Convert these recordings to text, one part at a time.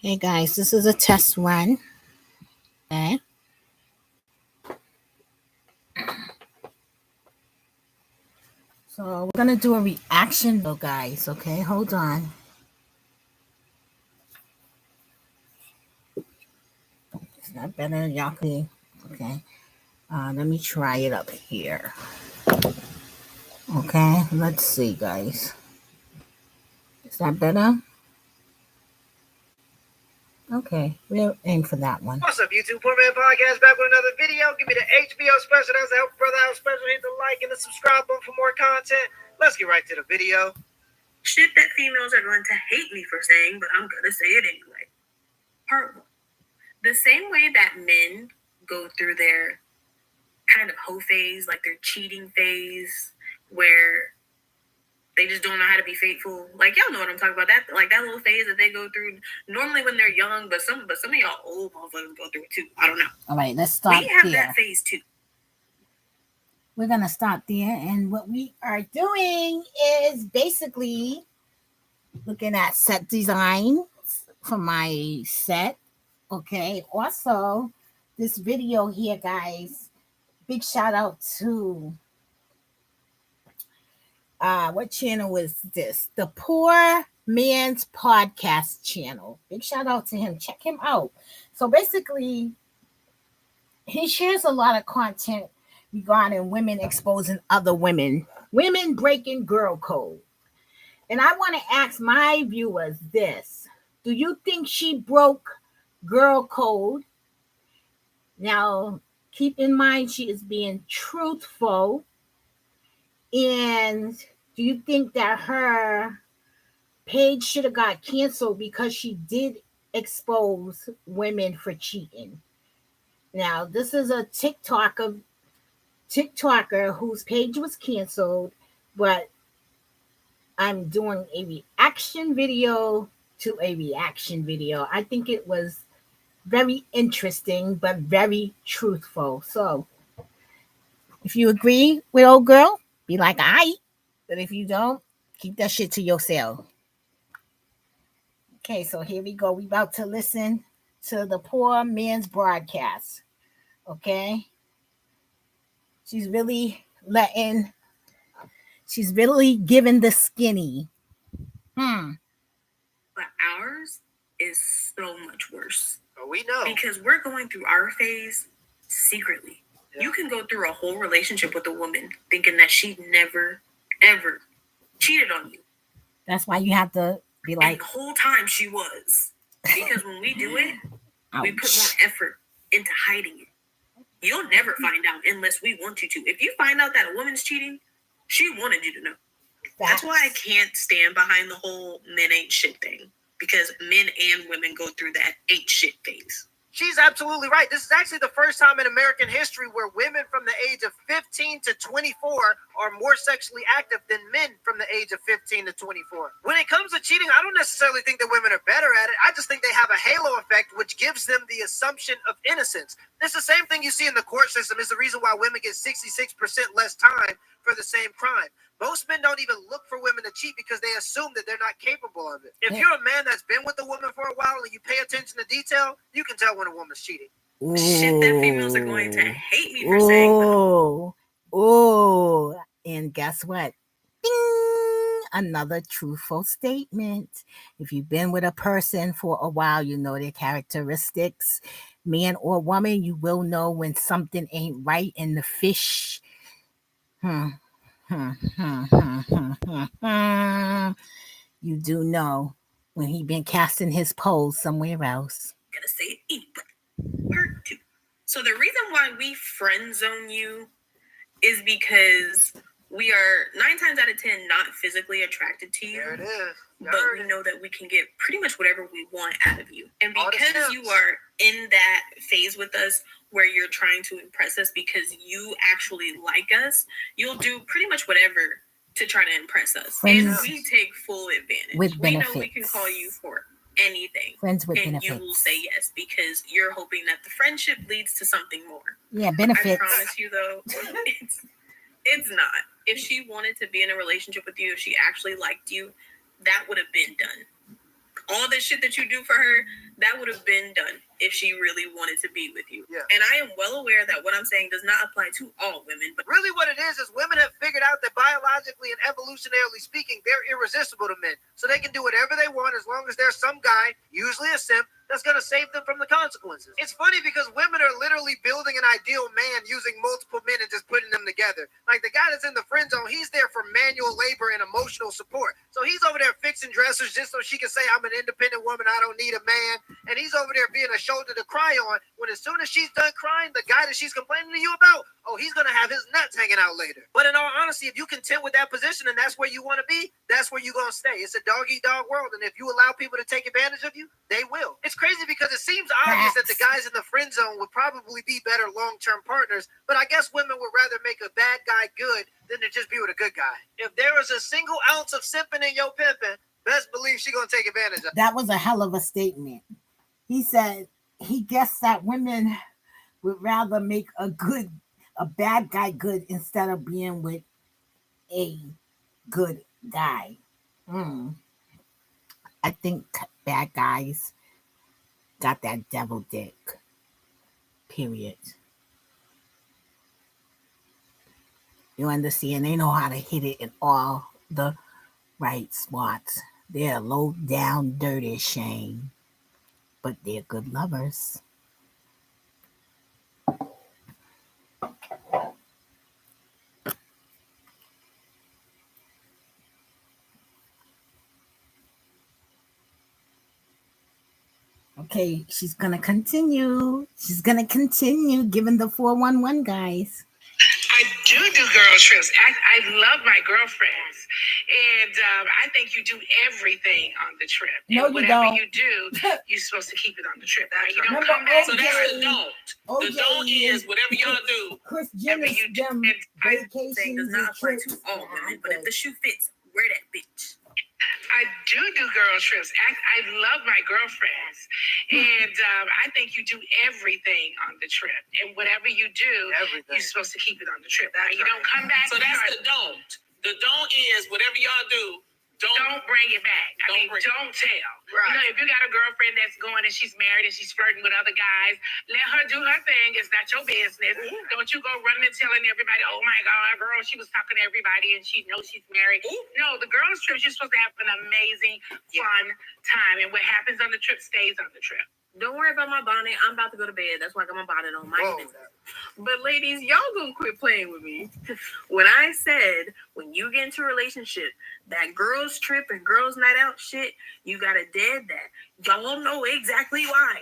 Hey guys, this is a test run. Okay. So we're gonna do a reaction video, guys. Okay, hold on. Is that better? Y'all can. Okay. Let me try it up here. Okay, let's see, guys. Is that better? Okay, we'll aim for that one. What's up, YouTube? Poor Man Podcast back with another video. Give me the HBO special. That's the Help Brother Out special. Hit the like and the subscribe button for more content. Let's get right to the video. Shit that females are going to hate me for saying, but I'm going to say it anyway. Part one. The same way that men go through their kind of hoe phase, like their cheating phase, where they just don't know how to be faithful. Like, y'all know what I'm talking about. That, like, that little phase that they go through normally when they're young, but some of y'all old motherfuckers go through it too. I don't know. All right, let's start We have there. that phase too. We're gonna start there, and what we are doing is basically looking at set designs for my set. Okay. Also, this video here, guys. Big shout out to what channel is this? The Poor Man's Podcast channel. Big shout out to him. Check him out. So basically, he shares a lot of content regarding women exposing other women, women breaking girl code. And I want to ask my viewers this. Do you think she broke girl code? Now, keep in mind she is being truthful. And do you think that her page should have got canceled because she did expose women for cheating? Now, this is a TikToker whose page was canceled, but I'm doing a reaction video to a reaction video. I think it was very interesting, but very truthful. So if you agree with old girl, be like, I. But if you don't, keep that shit to yourself. Okay, so here we go. We about to listen to the Poor Man's broadcast. Okay. She's really giving the skinny. But ours is so much worse. Oh, we know. Because we're going through our phase secretly. Yeah. You can go through a whole relationship with a woman thinking that she never, ever cheated on you. That's why you have to be like... And the whole time she was. Because when we do it, we put more effort into hiding it. You'll never find out unless we want you to. If you find out that a woman's cheating, she wanted you to know. That's why I can't stand behind the whole men ain't shit thing. Because men and women go through that ain't shit phase. She's absolutely right. This is actually the first time in American history where women from the age of 15 to 24 are more sexually active than men from the age of 15 to 24. When it comes to cheating, I don't necessarily think that women are better at it. I just think they have a halo effect, which gives them the assumption of innocence. It's the same thing you see in the court system. It's the reason why women get 66% less time for the same crime. Most men don't even look for women to cheat because they assume that they're not capable of it. If you're a man that's been with a woman for a while and you pay attention to detail, you can tell when a woman's cheating. Ooh. Shit that females are going to hate me for saying. Oh, and guess what? Ding! Another truthful statement. If you've been with a person for a while, you know their characteristics. Man or woman, you will know when something ain't right in the fish. You do know when he been casting his poles somewhere else. I'm gonna say it anyway. Part two. So the reason why we friend zone you is because we are 9 times out of 10 not physically attracted to you. There it is. But we know that we can get pretty much whatever we want out of you. And because you are in that phase with us where you're trying to impress us because you actually like us, you'll do pretty much whatever to try to impress us. Friends and we take full advantage. With benefits. We know we can call you for anything. Friends with and benefits. You will say yes because you're hoping that the friendship leads to something more. Yeah, benefits. I promise you though, it's not. If she wanted to be in a relationship with you, if she actually liked you, that would have been done all the shit that you do for her, that would have been done if she really wanted to be with you. Yeah. And I am well aware that what I'm saying does not apply to all women, but really what it is women have figured out that biologically and evolutionarily speaking, they're irresistible to men. So they can do whatever they want as long as there's some guy, usually a simp, that's going to save them from the consequences. It's funny because women are literally building an ideal man using multiple men and just putting them together. Like the guy that's in the friend zone, he's there for manual labor and emotional support. So he's over there fixing dressers just so she can say, I'm an independent woman, I don't need a man. And he's over there being a shoulder to cry on when as soon as she's done crying, the guy that she's complaining to you about, oh, he's going to have his nuts hanging out later. But in all honesty, if you content with that position and that's where you want to be, that's where you're going to stay. It's a dog-eat-dog world. And if you allow people to take advantage of you, they will. It's crazy because it seems obvious that the guys in the friend zone would probably be better long-term partners. But I guess women would rather make a bad guy good than to just be with a good guy. If there is a single ounce of simping in your pimping, best believe she's going to take advantage of it. That was a hell of a statement. He said he guessed that women would rather make a bad guy good instead of being with a good guy. I think bad guys got that devil dick. Period. You understand? They know how to hit it in all the right spots. They're low down, dirty shame, but they're good lovers. Okay, she's gonna continue. She's gonna continue giving the 411 guys. I do girl trips. I love my girlfriends, and I think you do everything on the trip. No, and you whatever don't. you do, you're supposed to keep it on the trip. You don't Remember come back. OJ? So that's the don't. The OJ don't is whatever y'all do. Chris whatever Jenner, you do. them saying vacations does not and apply trips. to all women. But if the shoe fits, wear that bitch. I do girl trips. I love my girlfriends, and I think you do everything on the trip. And whatever you do, you're supposed to keep it on the trip. You don't come back. So that's the don't. The don't is whatever y'all do. Don't bring it back. Don't tell. Right. You know, if you got a girlfriend that's going and she's married and she's flirting with other guys, let her do her thing. It's not your business. Ooh. Don't you go running and telling everybody, oh my God, girl, she was talking to everybody and she knows she's married. Ooh. No, the girls' trip, you're supposed to have an amazing, fun time. And what happens on the trip stays on the trip. Don't worry about my bonnet. I'm about to go to bed. That's why I got my bonnet on. My business. But ladies, y'all gonna quit playing with me. When I said, when you get into a relationship, that girls trip and girls night out shit, you gotta dead that. Y'all know exactly why.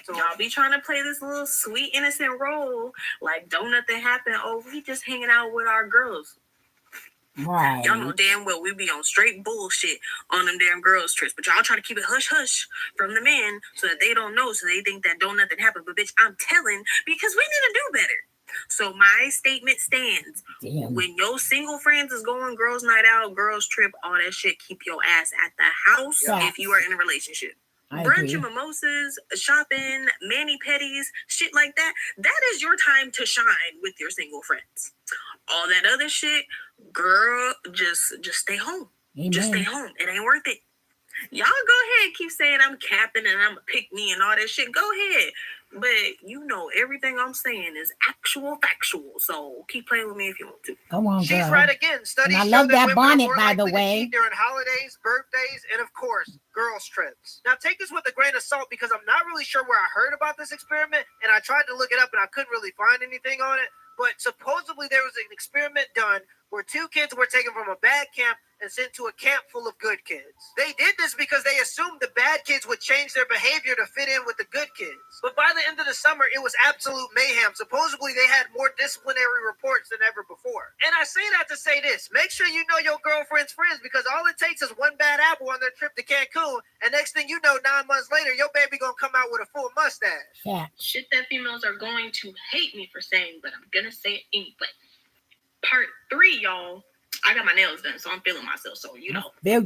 Y'all be trying to play this little sweet, innocent role like don't nothing happen. Oh, we just hanging out with our girls. Right. Y'all know damn well we be on straight bullshit on them damn girls trips, but y'all try to keep it hush hush from the men so that they don't know, so they think that don't nothing happen. But bitch, I'm telling because we need to do better. So my statement stands. Damn. When your single friends is going girls night out, girls trip, all that shit, keep your ass at the house if you are in a relationship. Brunch and mimosas, shopping, mani-pedis, shit like that. That is your time to shine with your single friends. All that other shit, girl, just stay home. Amen. Just stay home. It ain't worth it. Y'all go ahead, keep saying I'm capping and I'm a pick me and all that shit. Go ahead. But you know everything I'm saying is actual factual. So keep playing with me if you want to. Come on, She's girl. right again. Studies And I show love that women are bonnet, more by the likely to way. cheat during holidays, birthdays, and of course, girls' trips. Now, take this with a grain of salt because I'm not really sure where I heard about this experiment, and I tried to look it up and I couldn't really find anything on it. But supposedly there was an experiment done where 2 kids were taken from a bad camp and sent to a camp full of good kids. They did this because they assumed the bad kids would change their behavior to fit in with the good kids. But by the end of the summer, it was absolute mayhem. Supposedly, they had more disciplinary reports than ever before. And I say that to say this. Make sure you know your girlfriend's friends because all it takes is one bad apple on their trip to Cancun. And next thing you know, 9 months later, your baby gonna come out with a full mustache. Yeah. Shit that females are going to hate me for saying, but I'm gonna say it anyway. Part 3, y'all. I got my nails done, so I'm feeling myself. So, you know. Baby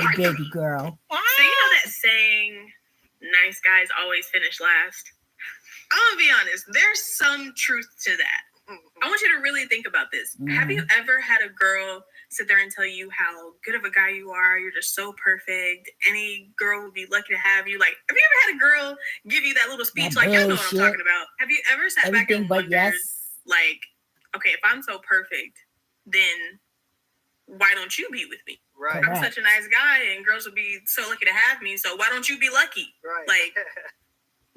girl. So, you know that saying, nice guys always finish last? I'm gonna be honest, there's some truth to that. I want you to really think about this. Have you ever had a girl sit there and tell you how good of a guy you are? You're just so perfect. Any girl would be lucky to have you. Like, have you ever had a girl give you that little speech? Like, y'all know what I'm talking about. Have you ever sat back and wondered, like, okay, if I'm so perfect, then why don't you be with me? Right. I'm such a nice guy, and girls would be so lucky to have me. So why don't you be lucky? Right. Like,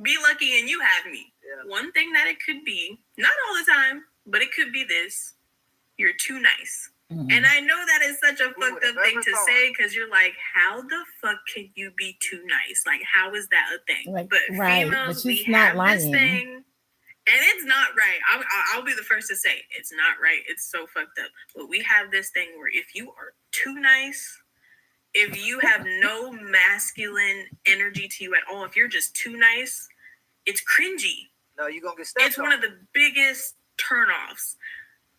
be lucky and you have me. Yeah. One thing that it could be, not all the time, but it could be this: you're too nice. And I know that is such a fucked up thing to say, because you're like, how the fuck can you be too nice? Like, how is that a thing? Like, but right, females, but we have this thing, and it's not right. I'll be the first to say it's not right. It's so fucked up. But we have this thing where if you are too nice, if you have no masculine energy to you at all, if you're just too nice, it's cringy. No, you're gonna get stepped It's one of the biggest turnoffs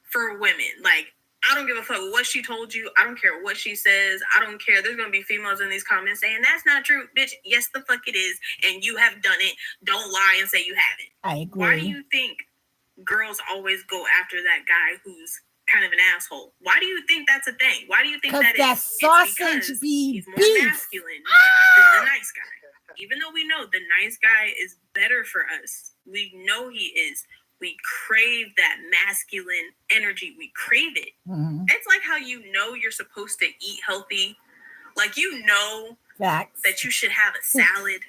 for women. Like, I don't give a fuck what she told you. I don't care what she says. I don't care. There's gonna be females in these comments saying that's not true, bitch. Yes, the fuck it is, and you have done it. Don't lie and say you haven't. I agree. Why do you think girls always go after that guy who's kind of an asshole? Why do you think that's a thing? Why do you think that that is? sausage be he's more beef. masculine than the nice guy. Even though we know the nice guy is better for us, we know he is. We crave that masculine energy. We crave it. It's like how you know you're supposed to eat healthy. Like, you know Facts. that you should have a salad.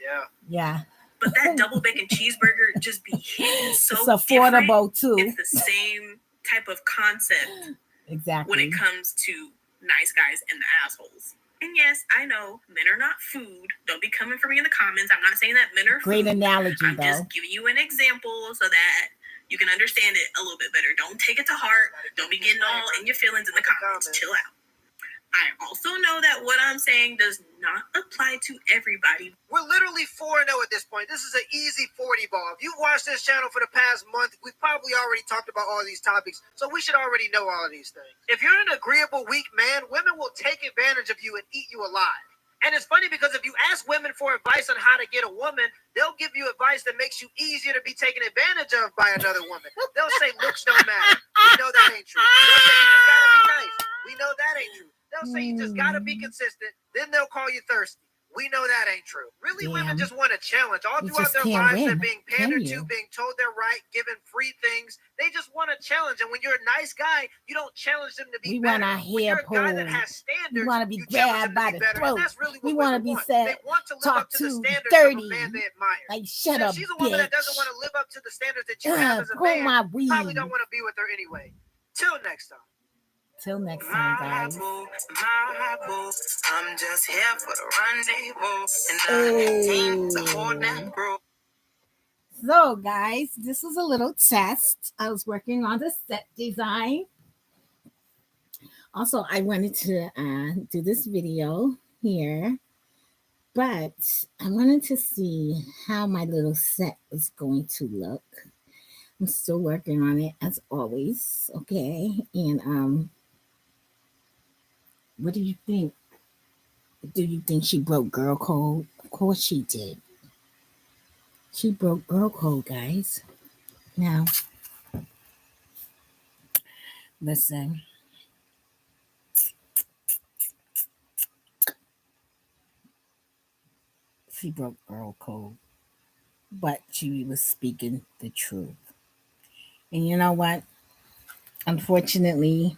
Yeah. But that double bacon cheeseburger just be hitting so it's affordable different. too. It's the same type of concept. Exactly. When it comes to nice guys and the assholes. And yes, I know men are not food. Don't be coming for me in the comments. I'm not saying that men are Great food. analogy, I'm though. just giving you an example so that you can understand it a little bit better. Don't take it to heart. Don't be getting all in your feelings in the comments. Chill out. I also know that what I'm saying does not apply to everybody. We're literally 4-0 at this point. This is an easy 40 ball. If you've watched this channel for the past month, we've probably already talked about all these topics, so we should already know all of these things. If you're an agreeable, weak man, women will take advantage of you and eat you alive. And it's funny because if you ask women for advice on how to get a woman, they'll give you advice that makes you easier to be taken advantage of by another woman. They'll say looks don't matter. We know that ain't true. They'll say you just gotta be nice. We know that ain't true. They'll say you just gotta be consistent. Then they'll call you thirsty. We know that ain't true. Really, women just want a challenge. All throughout their lives, they're being pandered to, being told they're right, given free things. They just want a challenge. And when you're a nice guy, you don't challenge them to be better. When you're a guy that has standards, we want to be you grabbed by the throat. That's really what we want to be said, they want to live talk up to the standards 30. of a man they admire. Like, shut up, she's a woman that doesn't want to live up to the standards that you have as a man. You probably don't want to be with her anyway. Till next time. Till next time, guys. I'm just here for the rendezvous. So, guys, this was a little test. I was working on the set design. Also, I wanted to do this video here, but I wanted to see how my little set is going to look. I'm still working on it, as always. Okay, and what do you think? Do you think she broke girl code? Of course she did. She broke girl code, guys. Now, listen. She broke girl code, but she was speaking the truth. And you know what? Unfortunately,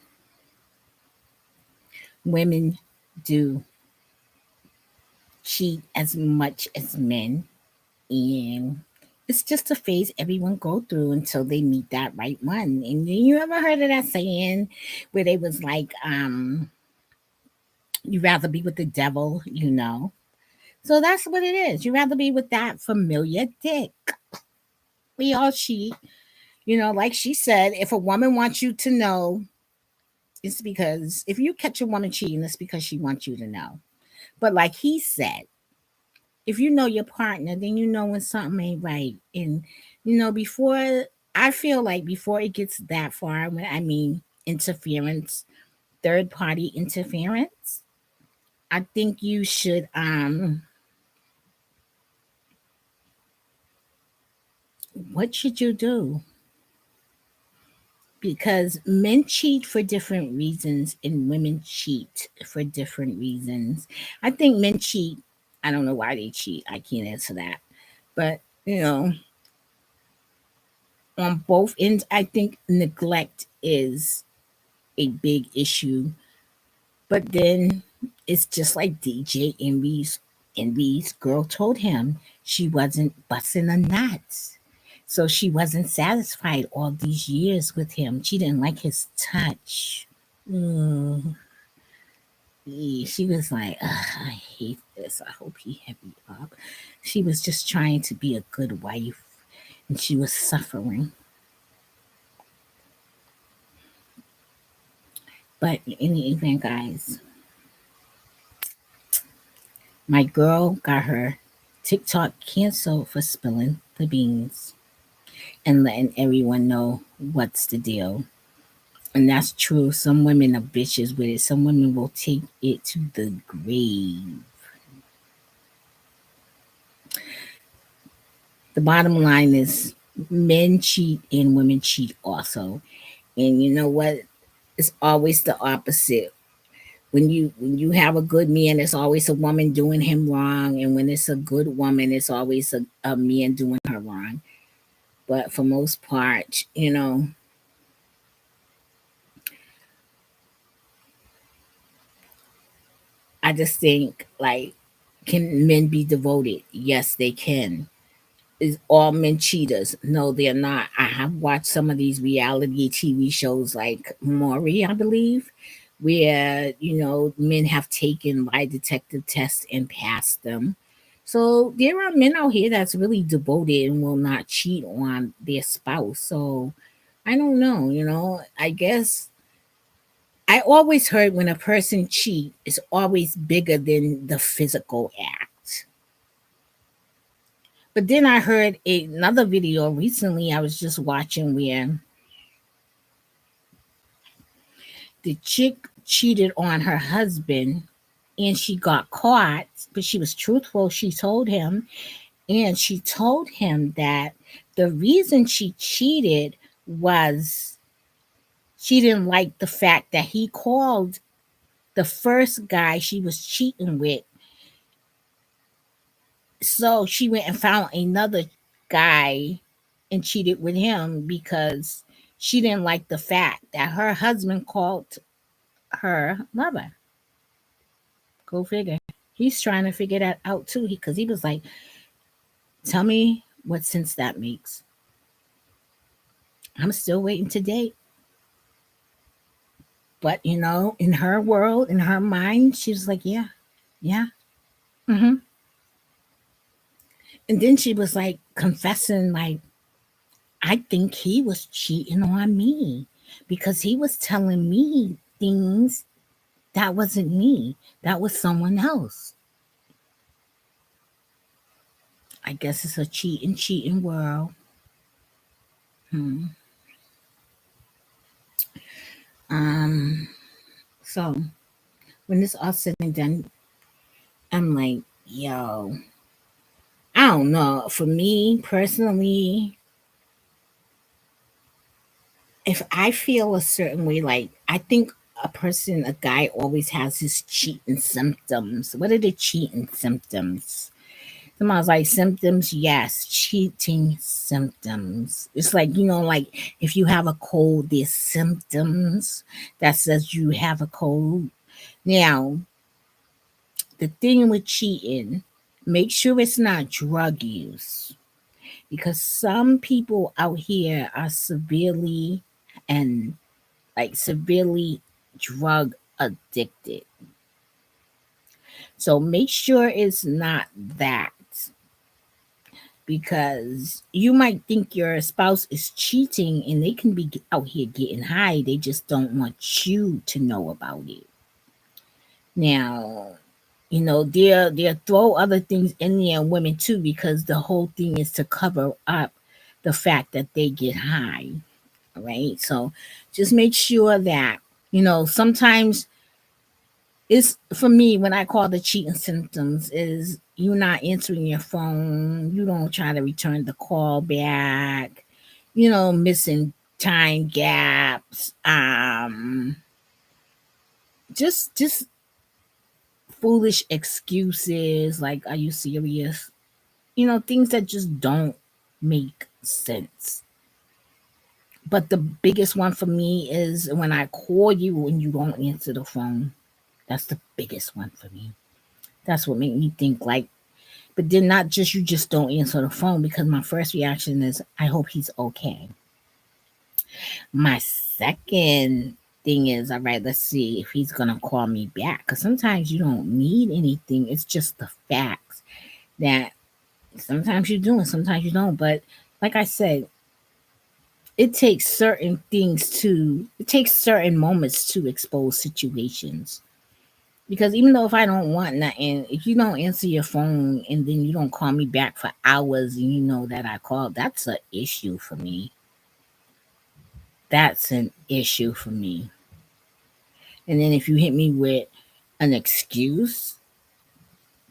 women do cheat as much as men, and it's just a phase everyone go through until they meet that right one. And you ever heard of that saying where they was like, you rather be with the devil, you know? So that's what it is. You rather be with that familiar dick. We all cheat. You know, like she said, if a woman wants you to know, it's because if you catch a woman cheating, it's because she wants you to know. But like he said, if you know your partner, then you know when something ain't right. And, you know, I feel like before it gets that far, when I mean interference, third party interference, I think you should, what should you do? because men cheat for different reasons and women cheat for different reasons. I think men cheat. I don't know why they cheat. I can't answer that. But, on both ends, I think neglect is a big issue. But then it's just like DJ Envy's girl told him she wasn't busting a nuts. So she wasn't satisfied all these years with him. She didn't like his touch. Mm, she was like, "Ugh, I hate this. I hope he hit me up." She was just trying to be a good wife and she was suffering. But in any event, guys, my girl got her TikTok canceled for spilling the beans and letting everyone know what's the deal. And that's true. Some women are bitches with it. Some women will take it to the grave. The bottom line is men cheat and women cheat also. And you know what? It's always the opposite. When you have a good man, it's always a woman doing him wrong. And when it's a good woman, it's always a man doing her wrong. But for most part, I just think like, can men be devoted? Yes, they can. Is all men cheaters? No, they're not. I have watched some of these reality TV shows like Maury, I believe, where men have taken lie detector tests and passed them. So there are men out here that's really devoted and will not cheat on their spouse. So I don't know, I guess I always heard when a person cheat, it's always bigger than the physical act. But then I heard another video recently I was just watching where the chick cheated on her husband and she got caught, but she was truthful. She told him, and she told him that the reason she cheated was she didn't like the fact that he called the first guy she was cheating with. So she went and found another guy and cheated with him because she didn't like the fact that her husband called her lover. Go figure. He's trying to figure that out too because he was like, tell me what sense that makes. I'm still waiting to date. But, in her world, in her mind, she was like, yeah, yeah. Hmm. And then she was like confessing, like, I think he was cheating on me because he was telling me things that wasn't me, that was someone else. I guess it's a cheating world. Hmm. Um, so when it's all said and done, I'm like, yo, I don't know. For me personally, if I feel a certain way, like I think a guy always has his cheating symptoms. What are the cheating symptoms? Somebody's like symptoms, yes, cheating symptoms. It's like, like if you have a cold, there's symptoms that says you have a cold. Now, the thing with cheating, make sure it's not drug use because some people out here are severely and severely drug addicted. So make sure it's not that because you might think your spouse is cheating and they can be out here getting high. They just don't want you to know about it. Now, they'll throw other things in there, women too, because the whole thing is to cover up the fact that they get high. All right. So just make sure that, sometimes it's for me when I call the cheating symptoms is you not answering your phone, you don't try to return the call back, missing time gaps, just foolish excuses like, are you serious? Things that just don't make sense. But the biggest one for me is when I call you and you don't answer the phone. That's the biggest one for me. That's what made me think like, but then not just you just don't answer the phone, because my first reaction is I hope he's okay. My second thing is, all right, let's see if he's gonna call me back. Because sometimes you don't need anything. It's just the facts that sometimes you do and sometimes you don't. But like I said, it takes certain moments to expose situations. Because even though if I don't want nothing, if you don't answer your phone and then you don't call me back for hours and you know that I called, that's an issue for me. That's an issue for me. And then if you hit me with an excuse,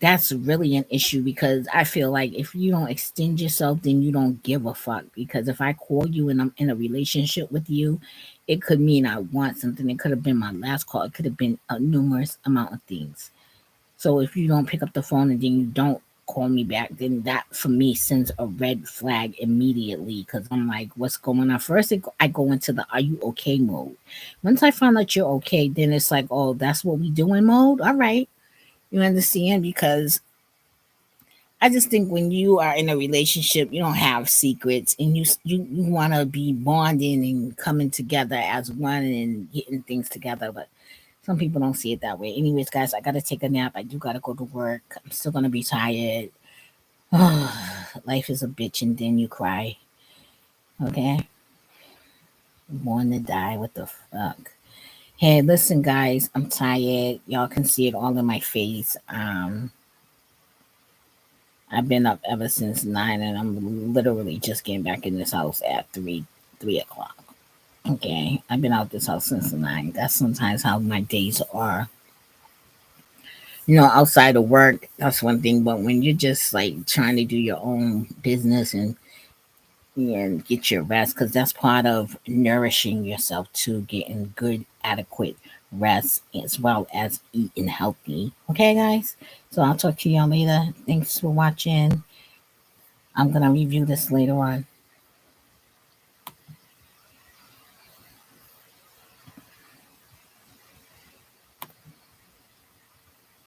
that's really an issue, because I feel like if you don't extend yourself, then you don't give a fuck. Because if I call you and I'm in a relationship with you, it could mean I want something. It could have been my last call. It could have been a numerous amount of things. So if you don't pick up the phone and then you don't call me back, then that for me sends a red flag immediately, because I'm like, what's going on? First, I go into the are you okay mode. Once I find out you're okay, then it's like, oh, that's what we doing mode. All right, you understand? Because I just think when you are in a relationship, you don't have secrets, and you want to be bonding and coming together as one and getting things together. But some people don't see it that way. Anyways, guys, I gotta take a nap. I do gotta go to work. I'm still gonna be tired. Life is a bitch, and then you cry. Okay, born to die. What the fuck? Hey, listen, guys, I'm tired. Y'all can see it all in my face. I've been up ever since 9, and I'm literally just getting back in this house at 3 o'clock. Okay, I've been out this house since 9. That's sometimes how my days are. Outside of work, that's one thing. But when you're just like trying to do your own business and get your rest, because that's part of nourishing yourself to getting good, adequate rest as well as eating healthy. Okay, guys. So I'll talk to y'all later. Thanks for watching. I'm gonna review this later on.